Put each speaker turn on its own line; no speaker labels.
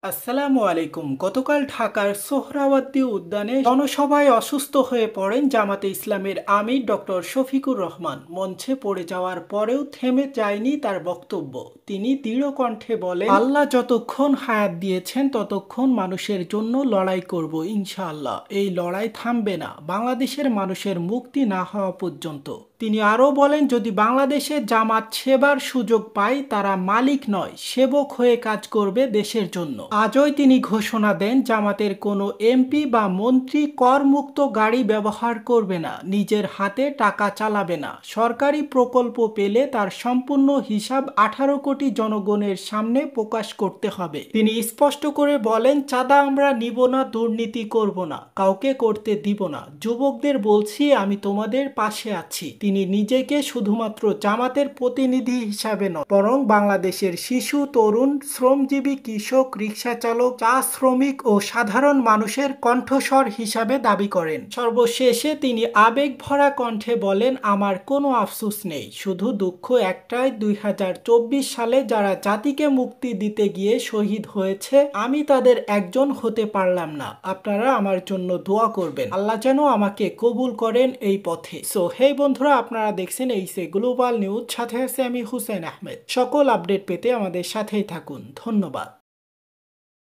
আসসালামু আলাইকুম। গতকাল ঢাকার সোহরাওয়ার্দী উদ্যানে জনসভায় অসুস্থ হয়ে পড়েন জামাতে ইসলামের আমির ডক্টর শফিকুর রহমান। মঞ্চে পড়ে যাওয়ার পরেও থেমে যায়নি তার বক্তব্য। তিনি দৃঢ় কণ্ঠে বলেন, আল্লাহ যতক্ষণ হায়াত দিয়েছেন ততক্ষণ মানুষের জন্য লড়াই করব ইনশাআল্লাহ। এই লড়াই থামবে না বাংলাদেশের মানুষের মুক্তি না হওয়া পর্যন্ত। তিনি আরও বলেন, যদি বাংলাদেশে জামাত সেবার সুযোগ পায় তারা মালিক নয় সেবক হয়ে কাজ করবে দেশের জন্য। আজই তিনি ঘোষণা দেন, জামাতের কোনো এমপি বা মন্ত্রী করমুক্ত গাড়ি ব্যবহার করবে না, নিজের হাতে টাকা চালাবে না, সরকারি প্রকল্প পেলে তার সম্পূর্ণ হিসাব 18 কোটি জনগণের সামনে প্রকাশ করতে হবে। তিনি স্পষ্ট করে বলেন, চাঁদা আমরা নিব না, দুর্নীতি করব না, কাউকে করতে দিব না। যুবকদের বলছি, আমি তোমাদের পাশে আছি। তিনি নিজেকে শুধুমাত্র জামাতের প্রতিনিধি হিসাবে নয়, বরং বাংলাদেশের শিশু, তরুণ, শ্রমজীবী, কৃষক, রিক্সা চালক, চা শ্রমিক ও সাধারণ মানুষের কণ্ঠস্বর হিসাবে দাবি করেন। সর্বশেষে তিনি আবেগ ভরা কণ্ঠে বলেন, আমার কোনো আফসোস নেই, শুধু দুঃখ একটাই, 2024 সালে যারা জাতিকে মুক্তি দিতে গিয়ে শহীদ হয়েছে আমি তাদের একজন হতে পারলাম না। আপনারা আমার জন্য দোয়া করবেন, আল্লাহ যেন আমাকে কবুল করেন এই পথে। সো হে বন্ধুরা, আপনারা দেখছেন এইসে গ্লোবাল নিউজ, সাথে আছে আমি হুসেন আহমেদ। সকল আপডেট পেতে আমাদের সাথেই থাকুন। ধন্যবাদ।